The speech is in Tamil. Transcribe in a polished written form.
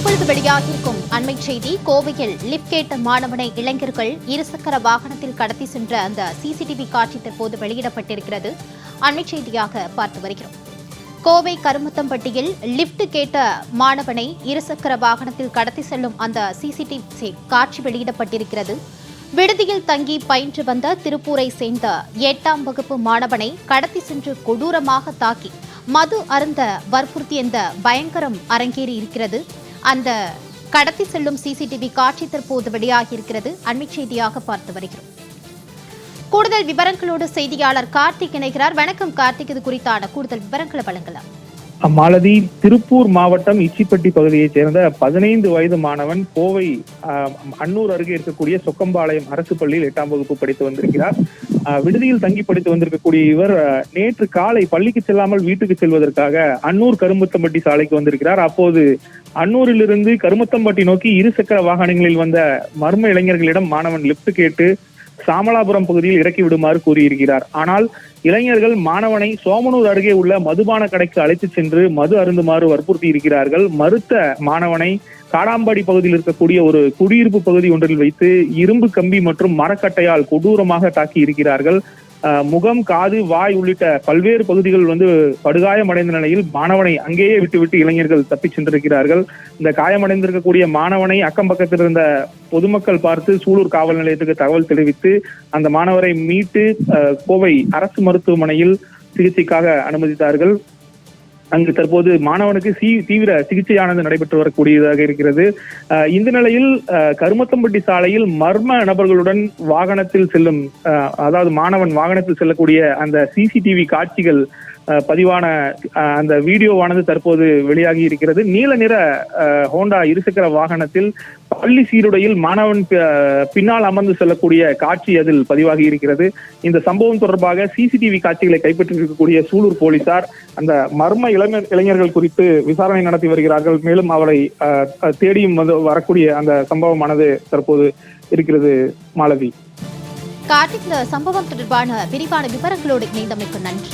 தற்பொழுது வெளியாகியிருக்கும் அண்மை செய்தி. கோவையில் லிப்ட் கேட்ட மாணவனை இளைஞர்கள் இருசக்கர வாகனத்தில் கடத்தி சென்ற அந்த சிசிடிவி காட்சி தற்போது வெளியிடப்பட்டிருக்கிறது. அண்மை செய்தியாக பார்த்து வருகிறோம். கோவை கருமத்தம்பட்டியில் லிப்ட் கேட்ட மாணவனை இருசக்கர வாகனத்தில் கடத்தி செல்லும் அந்த சிசிடிவி காட்சி வெளியிடப்பட்டிருக்கிறது. விடுதியில் தங்கி பயின்று வந்த திருப்பூரை சேர்ந்த 8ஆம் வகுப்பு மாணவனை கடத்தி சென்று கொடூரமாக தாக்கி மது அருந்த வற்புறுத்தி அந்த பயங்கரம் அரங்கேறி இருக்கிறது. அந்த கடத்தி செல்லும் சிசிடிவி காட்சி தற்போது வெளியாகியிருக்கிறது. அண்மை செய்தியாக பார்த்து வருகிறோம். கூடுதல் விவரங்களோடு செய்தியாளர் கார்த்திக் இணைகிறார். வணக்கம் கார்த்திக், இது குறித்தான கூடுதல் விவரங்களை வழங்கலாம். மாலதி, திருப்பூர் மாவட்டம் இச்சிப்பட்டி பகுதியைச் சேர்ந்த 15 வயது மாணவன் கோவை அன்னூர் அருகே இருக்கக்கூடிய சொக்கம்பாளையம் அரசு பள்ளியில் 8ஆம் வகுப்பு படித்து வந்திருக்கிறார். விடுதியில் தங்கி படித்து வந்திருக்கக்கூடிய இவர் நேற்று காலை பள்ளிக்கு செல்லாமல் வீட்டுக்கு செல்வதற்காக அன்னூர் கருமத்தம்பட்டி சாலைக்கு வந்திருக்கிறார். அப்போது அன்னூரிலிருந்து கருமத்தம்பட்டி நோக்கி இருசக்கர வாகனங்களில் வந்த மர்ம இளைஞர்களிடம் மாணவன் லிப்ட் கேட்டு சாமலாபுரம் பகுதியில் இறக்கி விடுமாறு கூறியிருக்கிறார். ஆனால் இளைஞர்கள் மாணவனை சோமனூர் அருகே உள்ள மதுபான கடைக்கு அழைத்து சென்று மது அருந்துமாறு வற்புறுத்தி இருக்கிறார்கள். மறுத்த மாணவனை காடாம்பாடி பகுதியில் இருக்கக்கூடிய ஒரு குடியிருப்பு பகுதி ஒன்றில் வைத்து இரும்பு கம்பி மற்றும் மரக்கட்டையால் கொடூரமாக தாக்கி இருக்கிறார்கள். முகம், காது, வாய் உள்ளிட்ட பல்வேறு பகுதிகள் படுகாயமடைந்த நிலையில் மாணவனை அங்கேயே விட்டுவிட்டு இளைஞர்கள் தப்பிச் சென்றிருக்கிறார்கள். இந்த காயமடைந்திருக்கக்கூடிய மாணவனை அக்கம் பக்கத்தில் இருந்த பொதுமக்கள் பார்த்து சூலூர் காவல் நிலையத்துக்கு தகவல் தெரிவித்து அந்த மாணவரை மீட்டு கோவை அரசு மருத்துவமனையில் சிகிச்சைக்காக அனுமதித்தார்கள். அங்கு தற்போது மாணவனுக்கு தீவிர சிகிச்சையானது நடைபெற்று வரக்கூடியதாக இருக்கிறது. இந்த நிலையில் கருமத்தம்பட்டி சாலையில் மர்ம நபர்களுடன் வாகனத்தில் செல்லும், அதாவது மாணவன் வாகனத்தில் செல்லக்கூடிய அந்த சிசிடிவி காட்சிகள் பதிவான அந்த வீடியோவானது தற்போது வெளியாகி இருக்கிறது. நீல நிற ஹோண்டா இருசக்கர வாகனத்தில் பள்ளி சீருடையில் மாணவன் பின்னால் அமர்ந்து செல்லக்கூடிய காட்சி அதில் பதிவாகி இருக்கிறது. இந்த சம்பவம் தொடர்பாக சிசிடிவி காட்சிகளை கைப்பற்றியிருக்கக்கூடிய சூலூர் போலீசார் அந்த மர்ம இளைஞர்கள் குறித்து விசாரணை நடத்தி வருகிறார்கள். மேலும் அவரை தேடியும் வரக்கூடிய அந்த சம்பவமானது தற்போது இருக்கிறது. மாலதி, கார்த்திக், இந்த சம்பவம் தொடர்பான விரிவான விவரங்களோடு இணைந்தமைக்கு நன்றி.